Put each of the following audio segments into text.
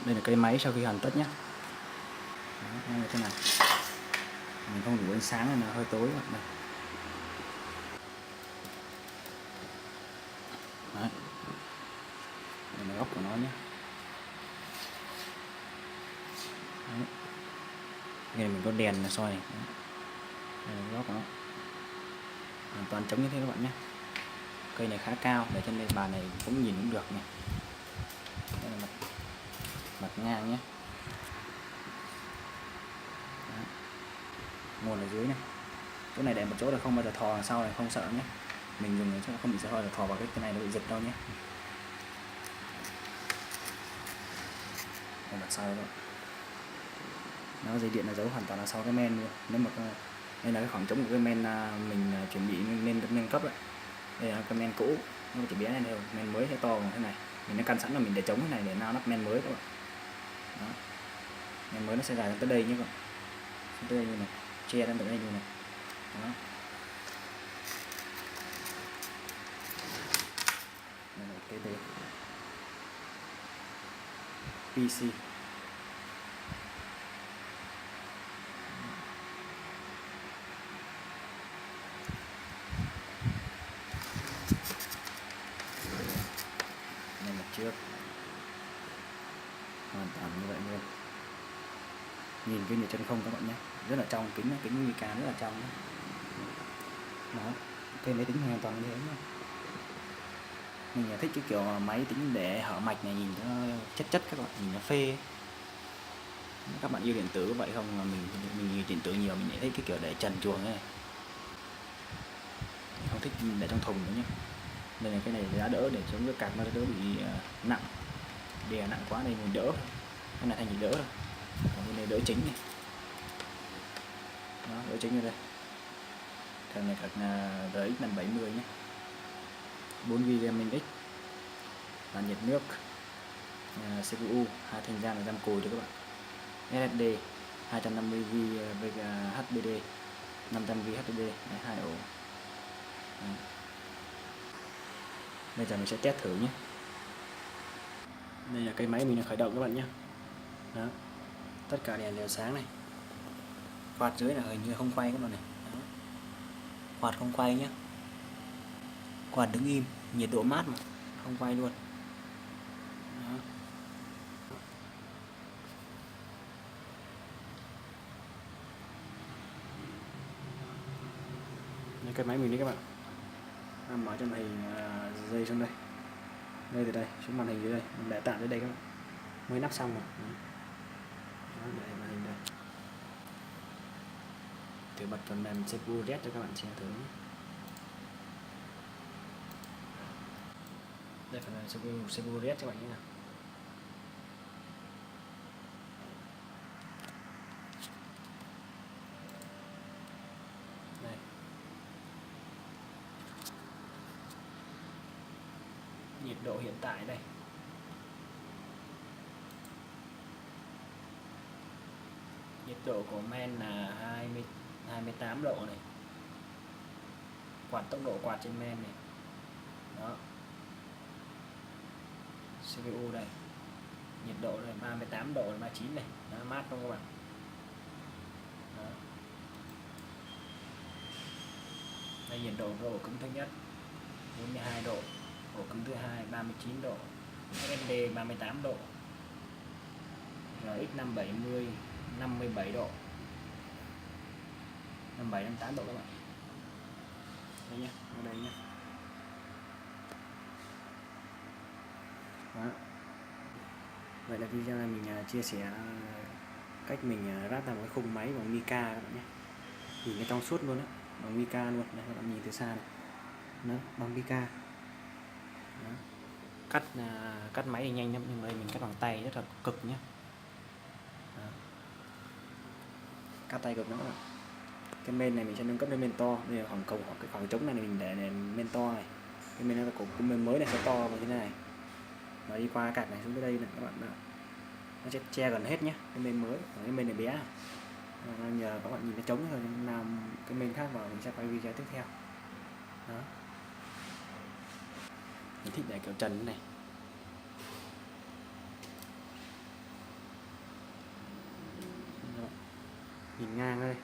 Đây là cây máy sau khi hoàn tất nhé. Đó, như thế này. Mình không đủ ánh sáng nên là hơi tối các bạn này. Đấy. Đây là góc của nó nhé. Đấy. Đây mình có đèn là soi này. Đây là góc của nó. Hoàn toàn trống như thế các bạn nhé. Cây này khá cao để trên đây bàn này cũng nhìn cũng được này. Đây là mặt ngang nhé. Đấy. Nguồn ở dưới này. Chỗ này để một chỗ là không bao giờ thò sau này, không sợ nhé. Mình dùng chắc không bị sợ là thò vào cái này nó bị giật đâu nhé. Đây mặt sau đó. Nó dây điện là giấu hoàn toàn là sau cái men luôn. Nếu mà đây là cái khoảng trống của cái men mình chuẩn bị lên cấp đấy. Đây là cái men cũ, nó chỉ bé này thôi, men mới sẽ to bằng thế này. Mình đã căn sẵn là mình để trống cái này để nao lắp men mới các bạn. Đó. Men mới nó sẽ dài tới đây nhé các bạn. Tới đây như này, che đến tới đây như này. Đó. Đây là cái đây. PC. Đây mặt trước. Hoàn toàn như vậy luôn. Nhìn cái nhựa chân không các bạn nhé, rất là trong, kính mica rất là trong. Đó, cái máy tính hoàn toàn như thế nhé. Mình thích cái kiểu máy tính để hở mạch này, nhìn nó chất các bạn, nhìn nó phê. Các bạn yêu điện tử có vậy không? Mà mình yêu điện tử nhiều, mình thích cái kiểu để trần truồng này, không thích để trong thùng nữa nhé. Đây là cái này giá đỡ để chống cái cạc nó đỡ bị nặng, đè nặng quá đây mình đỡ, cái này thành gì đỡ rồi, còn cái này đỡ chính này. Đó, đỡ chính ở đây. Thằng này cạc RX 570 nhé, 4GB RAM X, và nhiệt nước, CPU 2 thanh RAM 100 cùi cho các bạn, SSD 250GB HDD, 500GB HDD, 2 ổ. Bây giờ mình sẽ test thử nhé. Đây là cây máy mình đã khởi động các bạn nhé. Đó. Tất cả đèn đều sáng này. Quạt dưới là hình như không quay các bạn này. Đó. Quạt không quay nhé. Quạt đứng im, nhiệt độ mát mà không quay luôn. Đó. Đây cái máy mình đấy các bạn. Mở cho màn hình dây xuống đây. Đây từ đây xuống màn hình dưới đây, mình để tạm dưới đây các bạn. Mới nắp xong rồi. Đó, để màn hình đây. Thử bật phần mềm CPU Red cho các bạn xem thử. Đây phần mềm CPU Red các bạn nhé. Đây. Nhiệt độ hiện tại đây. Nhiệt độ của men là 28 độ này. Tốc độ quạt trên men này. Đó. CPU đây. Nhiệt độ này 38 độ, 39 này. Đó, mát không các bạn. Đó. Đây nhiệt độ của ổ cứng thứ nhất 42 độ, ổ cứng thứ hai 39 độ, SSD 38 độ, RX 570 57 độ, 57 58 độ các bạn. Đây nhé, ở đây nhé. Đó. Vậy là video này mình chia sẻ cách mình ráp ra một cái khung máy bằng mica các bạn nhé. Nhìn cái trong suốt luôn á, bằng mica luôn. Đây các bạn nhìn từ xa này. Đó, bằng mica. Đó. Cắt máy thì nhanh lắm nhưng mà đây mình cắt bằng tay rất là cực nhé. Đó. Cắt tay cực lắm các bạn. Cái men này mình sẽ nâng cấp lên men to. Đây là cái khoảng trống này mình để men to này. Cái men này cái men mới này sẽ to như thế này. Và đi qua cạc này xuống tới đây này các bạn đó. Nó sẽ che gần hết nhé, cái men mới, còn cái men này bé. Nhờ các bạn nhìn nó trống rồi làm cái men khác vào mình sẽ quay video tiếp theo. Đó. Mình thích để kiểu trần này. ngang đây.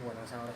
Nguồn đằng sau đây.